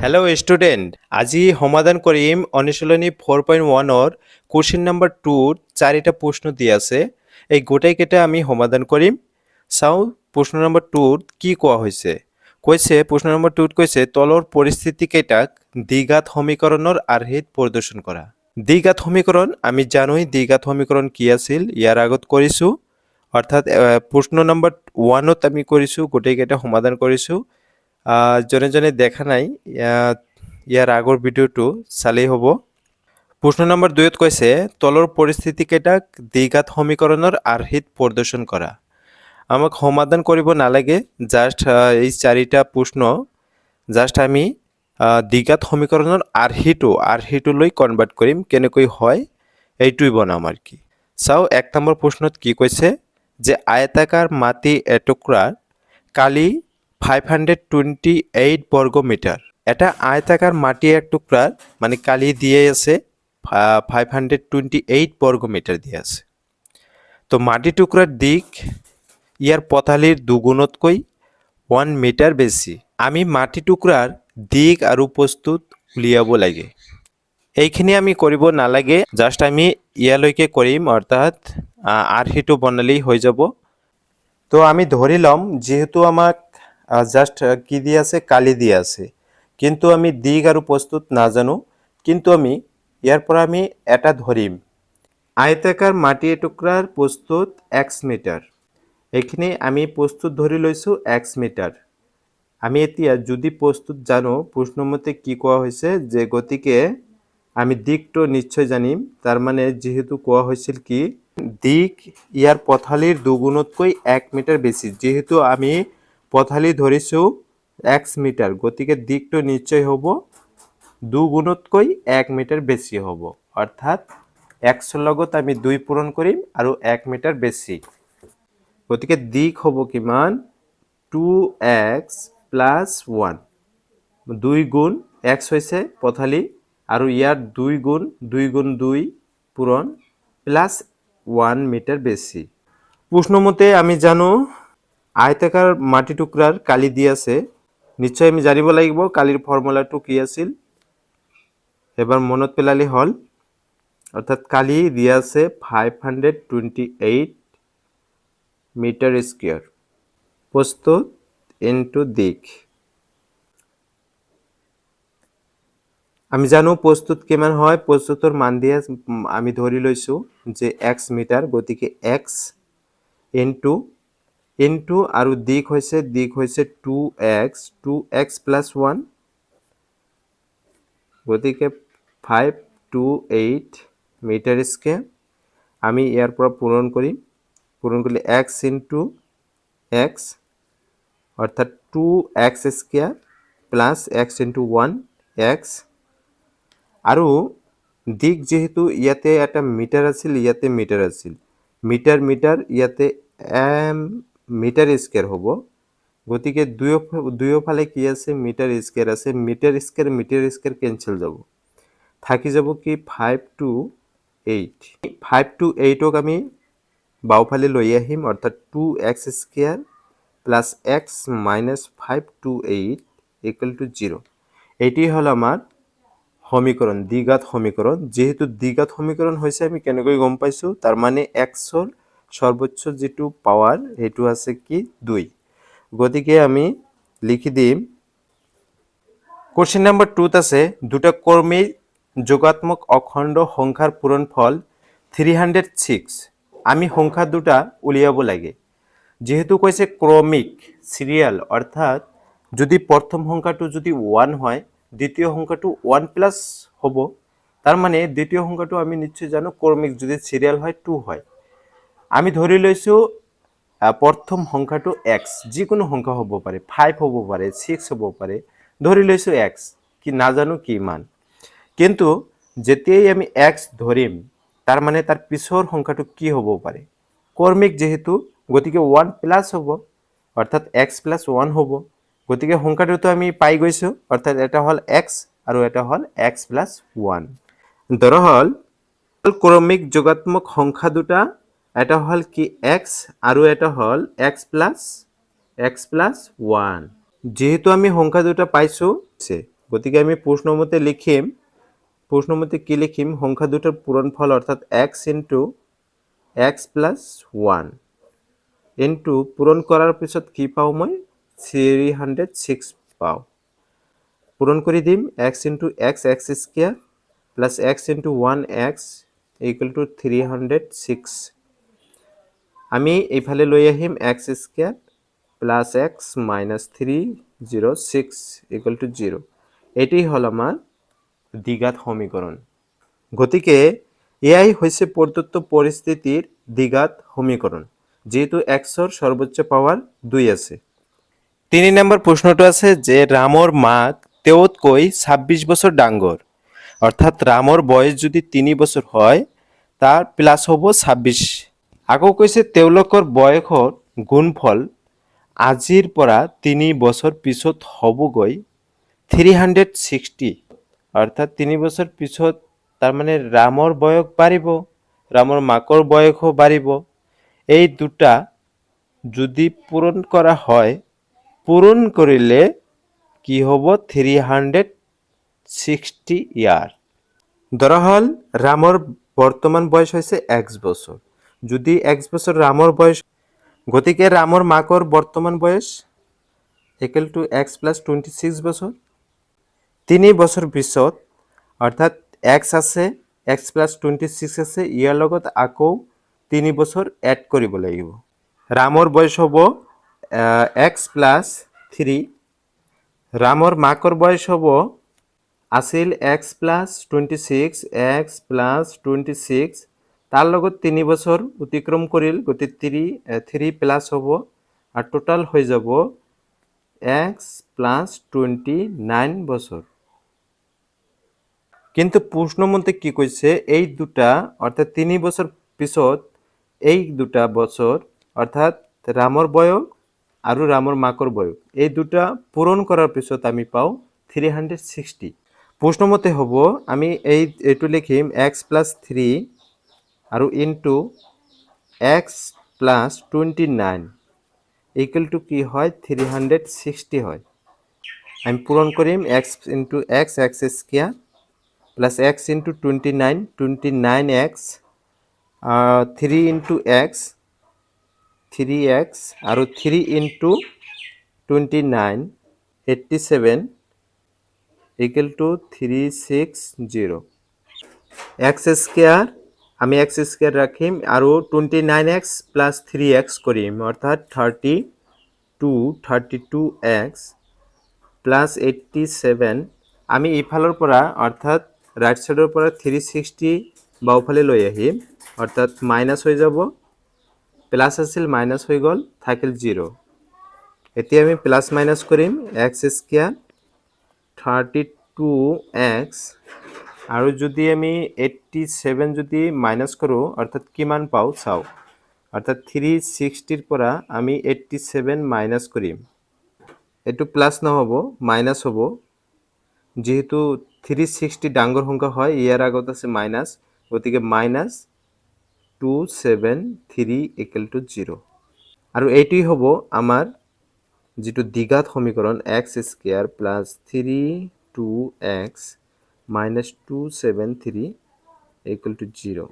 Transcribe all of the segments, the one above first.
Hello' student, আজি সমাধান কৰিম অনুশীলনী 4.1-ৰ কুৱেশ্যন নম্বৰ 2-ত 4টা প্ৰশ্ন দিয়া আছে। এই গোটেইকেইটা আমি সমাধান কৰিম। চাওঁ প্ৰশ্ন নম্বৰ 2-ত কি কোৱা হৈছে। প্ৰশ্ন নম্বৰ 2-ত কৈছে তলৰ পৰিস্থিতিকেইটাক দ্বিঘাত সমীকৰণৰ আৰ্হিত প্ৰদৰ্শন কৰা। দ্বিঘাত সমীকৰণ আমি জানোই দ্বিঘাত সমীকৰণ কি আছিল, ইয়াৰ আগত কৰিছোঁ। অৰ্থাৎ প্ৰশ্ন নম্বৰ 1-ত আমি কৰিছোঁ, গোটেইকেইটা সমাধান কৰিছোঁ। জনে দেখা নাই ইয়াৰ আগৰ ভিডিঅ'টো চালেই হ'ব। প্ৰশ্ন নম্বৰ 2-ত কৈছে তলৰ পৰিস্থিতিকেইটাক দ্বিঘাত সমীকৰণৰ আৰ্হিত প্ৰদৰ্শন কৰা। আমাক সমাধান কৰিব নালাগে, জাষ্ট এই 4টা প্ৰশ্ন জাষ্ট আমি দ্বিঘাত সমীকৰণৰ আৰ্হিটোলৈ কনভাৰ্ট কৰিম, কেনেকৈ হয় এইটোই বনাম আৰ কি। চাও 1 নম্বৰ প্ৰশ্নত কি কৈছে যে আয়তাকাৰ মাটি এটুকুৰাৰ কালি 528 বর্গ মিটার। এটা আয়তাকার মাটি এক টুকরার মানে কালি দিয়ে আছে 528 বর্গ মিটার দিয়ে আছে। তো মাটি টুকরার দিক ইয়ার পথালির দুগুণতকৈ 1 মিটার বেশি। আমি মাটি টুকরার দিক আৰু প্ৰস্তুত উলিয়াব লাগে। এইখিনি আমি কৰিব নালাগে, জাষ্ট আমি ইয়ালৈকে কৰিম, অৰ্থাৎ আৰ্হিটো বনালেই হৈ যাব। তো আমি ধৰি ল'ম যেহেতু আমাক জাষ্ট কি দিয়ে আছে, কালি দিয়ে আছে, কিন্তু আমি দিক আৰু প্ৰস্তুত নাজানো। কিন্তু আমি ইয়াৰ পৰা আমি এটা ধৰিম, আয়তাকাৰ মাটি এটুকুৰাৰ প্ৰস্তুত x মিটাৰ। এইখিনি আমি প্ৰস্তুত ধৰি লৈছোঁ x মিটাৰ। আমি এতিয়া যদি প্ৰস্তুত জানো, প্ৰশ্নমতে কি কোৱা হৈছে যে গতিকে আমি দিকটো নিশ্চয় জানিম। তাৰ মানে যেহেতু কোৱা হৈছিল কি দিক ইয়াৰ পথালিৰ দুগুণতকৈ 1 মিটাৰ বেছি। যেহেতু আমি পথালি ধৰিছোঁ x মিটাৰ, গতিকে দিকটো নিশ্চয় হ'ব দুগুণতকৈ 1 মিটাৰ বেছি হ'ব। অৰ্থাৎ xৰ লগত আমি 2 পূৰণ কৰিম আৰু 1 মিটাৰ বেছি। গতিকে দিক হ'ব কিমান 2x প্লাছ 1। 2 গুণ x হৈছে পথালি আৰু ইয়াৰ 2 গুণ 2 পূৰণ প্লাছ 1 মিটাৰ বেছি। প্ৰশ্নমতে আমি জানো আয়তাকাৰ মাটি টুকৰাৰ কালি দিয়ে আছে, নিশ্চয় আমি জানিব লাগিব কালিৰ ফৰ্মুলাটো কি আছিল। এবাৰ মনত পেলালে হল। অৰ্থাৎ কালি দিয়া আছে 528 মিটাৰ স্কয়াৰ, প্ৰস্তুত ইনটু দিক। আমি জানো প্ৰস্তুত কিমান হয়, প্ৰস্তুতৰ মান দিয়ে আমি ধৰি লৈছো যে x মিটাৰ, গতিকে x ইনটু আৰু দিক হৈছে 2x প্লাছ 1, গতিকে 528 মিটাৰ স্কয়াৰ। আমি ইয়াৰ পৰা পূৰণ কৰিলে x ইনটু x, অৰ্থাৎ 2x square plus x into 1 x। আৰু দিক যেহেতু ইয়াতে এটা মিটাৰ আছিল, ইয়াতে মিটাৰ আছিল, মিটাৰ ইয়াতে মিটাৰ স্কয়াৰ হ'ব। গতিকে দুয়োফালে কি আছে মিটাৰ স্কয়াৰ আছে, মিটাৰ স্কয়াৰ কেনসেল যাব, থাকি যাব কি 528ক আমি বাওফালে লৈ আহিম, অৰ্থাৎ 2x square plus x minus 528 equal to 0। এইটোই হল আমাৰ সমীকৰণ, দ্বিঘাত সমীকৰণ। যেহেতু দ্বিঘাত সমীকৰণ হৈছে আমি কেনেকৈ গম পাইছোঁ, তাৰ মানে xৰ সৰ্বোচ্চ যেটো পাৱাৰ সেইটো আছে কি 2। গতিকে আমি লিখি দিম কোশ্চেন নম্বৰ 2ত আছে দুটা ক্ৰমিক যোগাত্মক অখণ্ড সংখ্যাৰ পূৰণফল 306। আমি সংখ্যা দুটা উলিয়াব লাগে। যেহেতু কৈছে ক্ৰমিক সিরিয়াল, অর্থাৎ যদি প্রথম সংখ্যাটো যদি 1 হয়, দ্বিতীয় সংখ্যাটো 1 প্লাস হ'ব। তার মানে দ্বিতীয় সংখ্যাটো আমি নিশ্চয় জানো ক্রমিক, যদি সিরিয়াল হয় 2 হয়। আমি ধৰি লৈছো প্ৰথম সংখ্যাটো x, যিকোনো সংখ্যা হ'ব পাৰে, 5 হ'ব পাৰে, 6 হ'ব পাৰে, ধৰি লৈছো x, কি নাজানো কি মান। কিন্তু যেতিয়াই আমি x ধৰিম, তাৰ মানে তাৰ পিছৰ সংখ্যাটো কি হ'ব পাৰে, ক্ৰমিক যেহেতু, গতিকে 1 প্লাস হ'ব, অৰ্থাৎ x প্লাস 1 হ'ব। গতিকে সংখ্যাটো আমি পাই গৈছো, অৰ্থাৎ এটা হল x আৰু এটা হল x প্লাস 1। ধৰা হল ক্ৰমিক যোগাত্মক সংখ্যা দুটা, এটা হল কি x আৰু এটা হল x প্লাস 1। যেহেতু আমি সংখ্যা দুটা পাইছো, গতিকে আমি প্রশ্নমতে লিখিম, প্রশ্নমতে কি লিখিম, সংখ্যা দুটার পূরণফল অর্থাৎ x into X plus one into পূরণ করার পিছত কি পাওঁ মই 306 পাওঁ। পূরণ করে দিম x into X X square plus X into one x equal to 306। আমি এইফালে লৈ আহিম x square plus x minus 306 equal to 0। এটাই হল আমার দ্বিঘাত সমীকরণ। গতিকে এয়াই হৈছে প্রদত্ত পরিস্থিতির দ্বিঘাত সমীকরণ, যেহেতু এক্সর সর্বোচ্চ পাওয়ার 2 আছে। 3 নম্বর প্রশ্নটা আছে যে রামর মাক তেওতকৈ 26 বছর ডাঙৰ, অৰ্থাৎ ৰামৰ বয়স যদি 3 বছৰ হয় তাৰ প্লাস হব 26। আকৌ কৈছে তেওঁলোকৰ বয়সৰ গুণফল আজিৰ পৰা 3 বছৰ পিছত হ'বগৈ 360, অৰ্থাৎ 3 বছৰ পিছত তাৰ মানে ৰামৰ বয়স বাড়িব, ৰামৰ মাকৰ বয়সও বাড়িব। এই দুটা যদি পূরণ করা হয়, পূরণ করিলে কি হব 360 ইয়ার। ধরা হল রামর বর্তমান বয়স হয়েছে এক্স বছর, যদি এক্স বছর রামর বয়স, গতিকে রামর মাকৰ বৰ্তমান বয়স ইকুয়াল টু এক্স প্লাস 26 বছৰ। 3 বছৰ পিছত অৰ্থাৎ এক্স আছে, এক্স প্লাস 26 আছে, ইয়াৰ লগত আকৌ 3 বছৰ এড কৰিব লাগিব। ৰামৰ বয়স হব এক্স প্লাস 3, ৰামৰ মাকৰ বয়স হব আছিল এক্স প্লাস 26, এক্স প্লাস 26 তার লগত 3 বছর অতিক্রম করিল, গতিকে 3 প্লাস হব আর টোটাল হয়ে যাব এক্স প্লাস 29 বছর। কিন্তু প্রশ্ন মতে কি কইছে এই দুটা অর্থাৎ 3 বছর পিছত এই দুটা বছর অর্থাৎ রামর বয়স আর রামর মাকৰ বয়স এই দুটা পূরণ করার পিছত আমি পাও 360। প্রশ্ন মতে হব আমি এইটো লিখিম এক্স প্লাস 3 আর into X plus 29 equal to কি হয় 360 হয়। আমি পূরণ করিম X into X X square plus X into 29 29x 3 into X 3x আর 3 into 29 87 equal to 360। X square আমি এক্স স্কোয়ার রাখিম আর 29x প্লাস 3x করিম অর্থাৎ 32x প্লাস 87। আমি ইফালৰ পৰা অৰ্থাৎ ৰাইট সাইডৰ পৰা 360 বাওফালে লৈ আহিম অর্থাৎ মাইনাস হৈ যাব, প্লাস আছিল মাইনাস হৈ গ'ল, থাকিল 0। এতিয়া আমি প্লাস মাইনাস কৰিম এক্স স্কোয়াৰ 32x আৰু যদি আমি 87 যদি মাইনাস কৰোঁ অৰ্থাৎ কিমান পাওঁ চাওঁ, অৰ্থাৎ 360 পৰা আমি 87 মাইনাস কৰিম, এইটো প্লাস নহ'ব মাইনাস হ'ব, যেহেতু 360 ডাঙৰ সংখ্যা হয় ইয়াৰ আগত আছে মাইনাস, গতিকে মাইনাস 273 ইকুয়াল টু 0। আৰু এইটোই হ'ব আমাৰ যেটো দ্বিঘাত সমীকরণ x square plus 32x minus 273 equal to 0।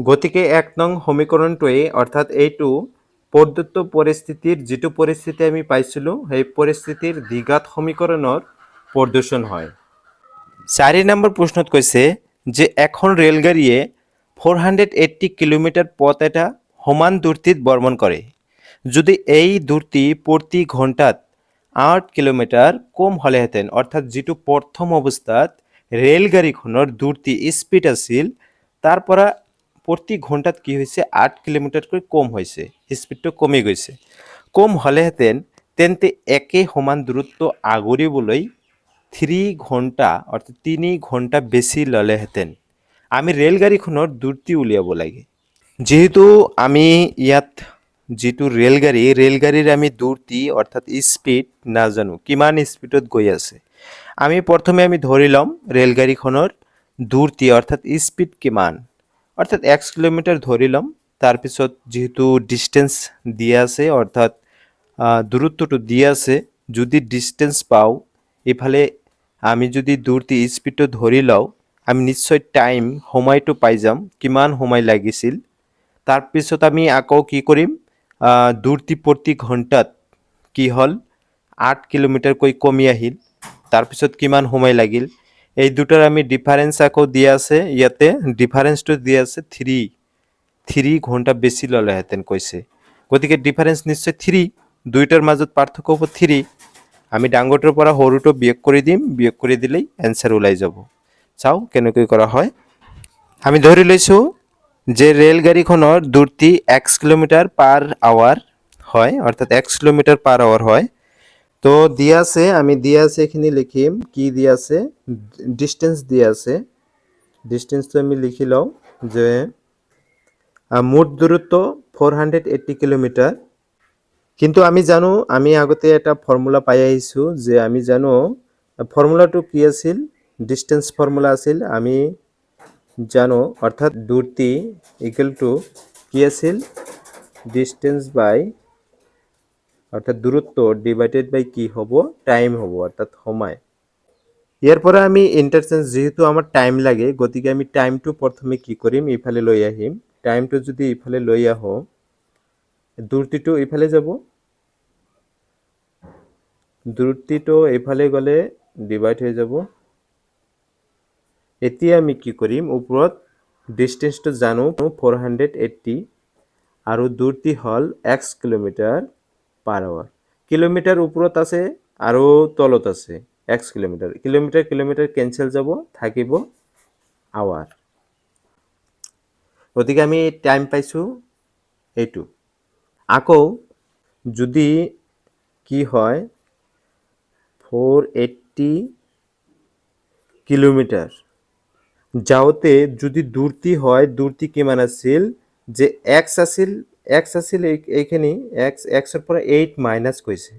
গতিকে 1 নং সমীকৰণটোৱে অৰ্থাৎ এইটো প্ৰদত্ত পৰিস্থিতিৰ যেটো পৰিস্থিতি আমি পাইছিলো সেই পৰিস্থিতিৰ দ্বিঘাত সমীকৰণৰ প্ৰদৰ্শন হয়। 4 নম্বৰ প্ৰশ্নত কৈছে যে এখন ৰেলগাড়ীয়ে 480 কিলোমিটাৰ পথ এটা সমান দূৰত্বত ভ্ৰমণ কৰে, যদি এই দূৰত্ব প্ৰতি ঘন্টাত 8 কিলোমিটাৰ কম হলেহেঁতেন, অৰ্থাৎ যেটো প্ৰথম অবস্থাত ৰেলগাড়ীখনৰ দূৰত্ব স্পীড আছিল তাৰ পৰা প্রতি ঘন্টাত কি হয়েছে 8 কিলোমিটারকৈ কম হয়েছে, স্পীডটো কমি গৈছে। কম হলেহেঁতেন তেন্তে একে সমান দূরত্ব আগুৰিবলৈ 3 ঘন্টা অৰ্থাৎ 3 ঘন্টা বেছি ললেহেঁতেন। আমি ৰেলগাড়ীখনৰ দূৰত্ব উলিয়াব লাগে। যেহেতু আমি ইয়াত যেটো ৰেলগাড়ীৰ আমি দূৰত্ব অৰ্থাৎ স্পীড নাজানো, কিমান স্পীডত গৈ আছে, আমি প্ৰথমে আমি ধৰি লম ৰেলগাড়ীখনৰ দূৰত্ব অৰ্থাৎ স্পীড কিমান, অৰ্থাৎ 1 কিলোমিটাৰ ধৰি লম। তাৰপিছত যেহেতু ডিস্টেন্স দিয়া আছে অৰ্থাৎ দূৰত্বটো দিয়া আছে যদি ডিষ্টেঞ্চ পাওঁ ইফালে আমি যদি দূৰত্ব স্পীডটো ধৰি লওঁ আমি নিশ্চয় টাইম সময়টো পাই যাম কিমান সময় লাগিছিল তাৰপিছত আমি আকৌ কি কৰিম দূৰত্ব প্ৰতি ঘণ্টাত কি হ'ল 8 কিলোমিটাৰকৈ কমি আহিল তাৰপিছত কিমান সময় লাগিল এই দুটাৰ আমি ডিফাৰেন্স আকৌ দিয়া আছে ইয়াতে ডিফাৰেন্সটো দিয়া আছে 3 ঘণ্টা বেছি ল'লেহেঁতেন কৈছে গতিকে ডিফাৰেন্স নিশ্চয় 3 দুইটাৰ মাজত পাৰ্থক্য হ'ব 3 আমি ডাঙৰটোৰ পৰা সৰুটো বিয়োগ কৰি দিম বিয়োগ কৰি দিলেই এনসাৰ ওলাই যাব চাও কেনেকৈ কৰা হয় আমি ধৰি লৈছো যে ৰেলগাড়ীখনৰ দূৰত্ব x কিলোমিটাৰ পাৰ আৱাৰ হয় অৰ্থাৎ x কিলোমিটাৰ পাৰ আৱাৰ হয় তো দিয়া আছে আমি দিয়া আছে এখানে লিখিম কি দিয়া আছে ডিসটেন্স দিয়া আছে ডিসটেন্সটো আমি লিখি লও যে মোট দূরত্ব 480 কিলোমিটার কিন্তু আমি জানো আমি আগতে এটা ফর্মুলা পাই আহিছো যে আমি জানো ফর্মুলাটো কি আছিল ডিসটেন্স ফর্মুলা আছিল আমি জানো অর্থাৎ দূরত্ব ইকুয়াল টু কি আছিল ডিসটেন্স বাই অর্থাৎ দূরত্ব ডিভাইডেড বাই কি হব টাইম হব অর্থাৎ সময় এরপরে আমি ইন্টারচেঞ্জ যেহেতু আমার টাইম লাগে গতিকে আমি টাইমটো প্রথমে কি করিম ইফালে লই আহিম টাইমটো যদি ইফালে লই আহো দূরত্বটো ইফালে যাব দূরত্বটো ইফালে গলে ডিভাইড হয়ে যাব এতিয়া আমি কি করিম উপৰত ডিসটেন্সটো জানো 480 আৰু দূৰত্ব হল x কিলোমিটাৰ পাৰ আওয়াৰ কিলোমিটাৰ উপৰত আছে আৰু তলত আছে x kilometre kilometre kilometre cancel যাব থাকিব আওয়ার গতিকে আমি টাইম পাইছো এইটো আকৌ যদি কি হয় 480 কিলোমিটার যাওতে যদি দূরত্ব হয় দূরত্ব কিমান আছিল যে x আছিল এইখানি x এর পরে 8 মাইনাস কইছে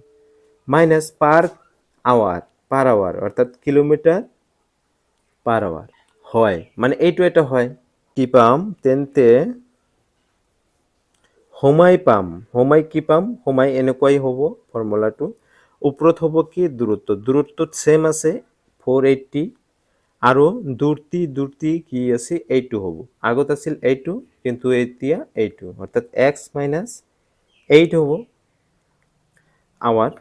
মাইনাস পার আওয়ার অর্থাৎ কিলোমিটার পার আওয়ার হয় মানে এইটো এটা হয় কি পাম তেন্তে সময় কি পাম সময় এনেকুৱাই হ'ব ফৰ্মুলাটো উপৰত হ'ব কি দূৰত্ব সেম আছে 480 আৰু দূৰত্ব কি আছে এইটো হ'ব আগত আছিল এইটো কিন্তু এতিয়া এইটো অৰ্থাৎ x - 8 হ'ব আওয়াৰ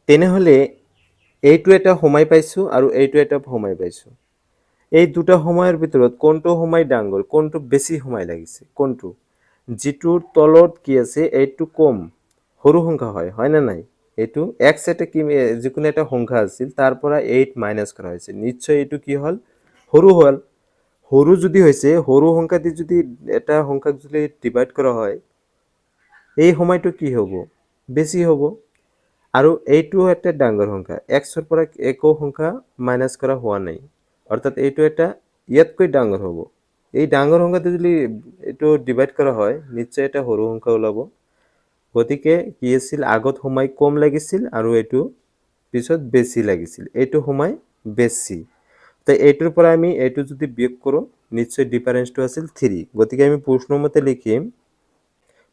তেনেহলে এইটো এটা সময় পাইছো আৰু এইটো এটা সময় পাইছো এই দুটা সময়েৰ ভিতৰত কোনটো সময় ডাঙৰ কোনটো বেছি সময় লাগিছে কোনটো যেটোৰ তলত কি আছে এইটো কম সৰু সংখ্যা হয় না নাই এইটো x এটা কি যিকোনো এটা সংখ্যা আছিল তাৰ পৰা 8 মাইনাস কৰা হৈছে নিশ্চয় এইটো কি হল সৰু যদি হৈছে সৰু সংখ্যা দি যদি এটা সংখ্যাক যদি ডিভাইড কৰা হয় এই সময়টো কি হ'ব বেছি হ'ব আৰু এইটো এটা ডাঙৰ সংখ্যা x এৰ পৰা একো সংখ্যা মাইনাস কৰা হোৱা নাই অৰ্থাৎ এইটো এটা ইয়াতকৈ ডাঙৰ হ'ব এই ডাঙৰ সংখ্যাটো যদি এইটো ডিভাইড কৰা হয় নিশ্চয় এটা সৰু সংখ্যা ওলাব গতিকে কি আছিল আগত সময় কম লাগিছিল আৰু এইটো পিছত বেছি লাগিছিল এইটো সময় বেছি তো এইটোৰ পৰা আমি এইটো যদি বিয়োগ কৰো নিশ্চয় ডিফাৰেন্সটো আছিল 3 গতিকে আমি প্ৰশ্নমতে লিখিম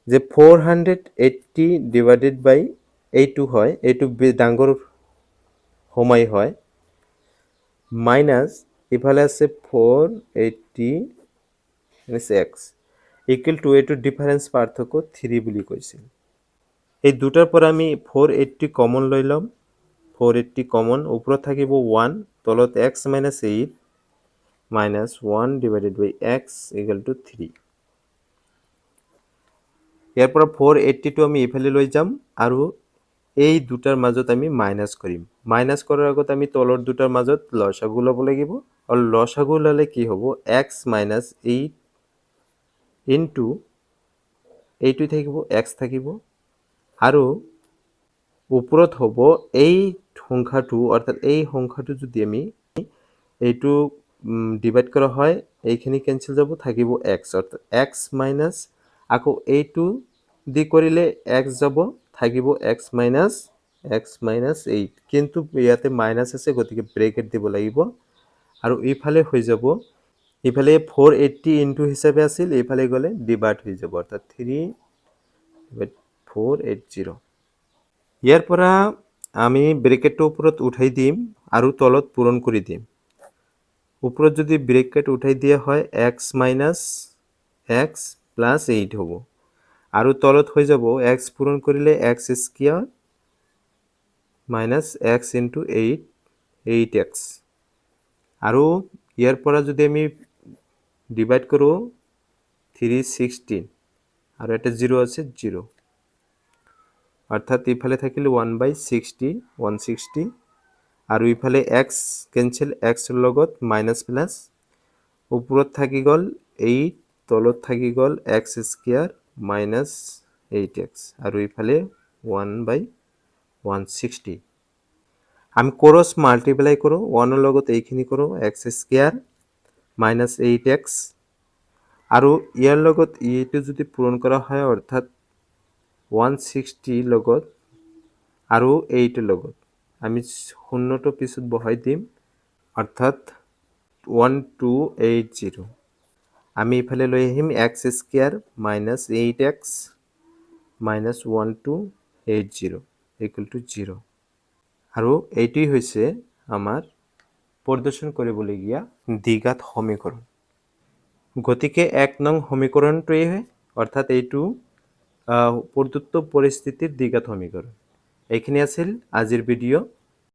যে 480 ডিভাইডেড বাই এইটো হয় এইটো ডাঙৰ সময় হয় মাইনাস ইফালে আছে 480 x ইকুয়াল টু এইটো ডিফারেন্স পাৰ্থক্য 3 বুলি কৈছিল এই দুটাৰ পৰা আমি 480 কমন লৈ লম 480 কমন উপৰত থাকিব 1 তলত x - 8 minus 1 divided by x equal to 3 ইয়াৰ পৰা 480 আমি ইফালে লৈ যাম আৰু এই দুটাৰ মাজত আমি মাইনাস কৰিম মাইনাস কৰাৰ আগত আমি তলৰ দুটাৰ মাজত লসাগু ল'ব লাগিব আৰু লসাগু ল'লে কি হ'ব x - 8 into এইটো থাকিব x থাকিব আৰু উপৰত হ'ব এই সংখ্যাটো অৰ্থাৎ এই সংখ্যাটো যদি আমি এইটো ডিভাইড কৰা হয় এইখিনি ক্যান্সেল যাব থাকিব x অৰ্থাৎ x মাইনাস আকৌ এইটো দি কৰিলে x যাব থাকিব x মাইনাস 8 কিন্তু ইয়াতে মাইনাস আছে গতিকে ব্ৰেকেট দিব লাগিব আৰু ইফালে হৈ যাব ইফালে 480 ইনটু হিচাপে আছিল ইফালে গলে ডিভাইড হৈ যাব অৰ্থাৎ 3/480 ইয়াৰ পৰা আমি ব্ৰেকেটটো ওপৰত উঠাই দিম আৰু তলত পূৰণ কৰি দিম। ওপৰত যদি ব্ৰেকেট উঠাই দিয়া হয় এক্স মাইনাছ এক্স প্লাছ 8 হ'ব আৰু তলত হৈ যাব এক্স পূৰণ কৰিলে x square minus x into 8x আৰু ইয়াৰ পৰা যদি আমি ডিভাইড কৰোঁ 316 আৰু এটা 0 আছে 0 অৰ্থাৎ ইফালে থাকিল 1/60 160 আৰু ইফালে x কেঞ্চেল x ৰ লগত মাইনাছ প্লাছ ওপৰত থাকি গ'ল 8 তলত থাকি গ'ল x স্কুৱাৰ মাইনাছ 8x আৰু ইফালে 1/160 আমি ক্ৰছ মাল্টিপ্লাই কৰোঁ 1 ৰ লগত এইখিনি কৰোঁ x স্কুৱাৰ মাইনাছ 8x আৰু ইয়াৰ লগত এইটো যদি পূৰণ কৰা হয় অৰ্থাৎ 160 লগত আৰু 8 লগত আমি শূন্যটো পিছত বহাই দিম অৰ্থাৎ 1280 আমি ইফালে লৈ আহিম x square minus 8x minus 1280 equal to 0 আৰু এইটোই হৈছে আমাৰ প্ৰদৰ্শন কৰিবলগীয়া দ্বিঘাত সমীকৰণ। গতিকে 1 নং সমীকৰণটোৱে অৰ্থাৎ এইটো প্ৰদত্ত পৰিস্থিতিৰ দ্বিঘাত সমীকৰণ। এইখিনি আছিল আজিৰ ভিডিঅ'।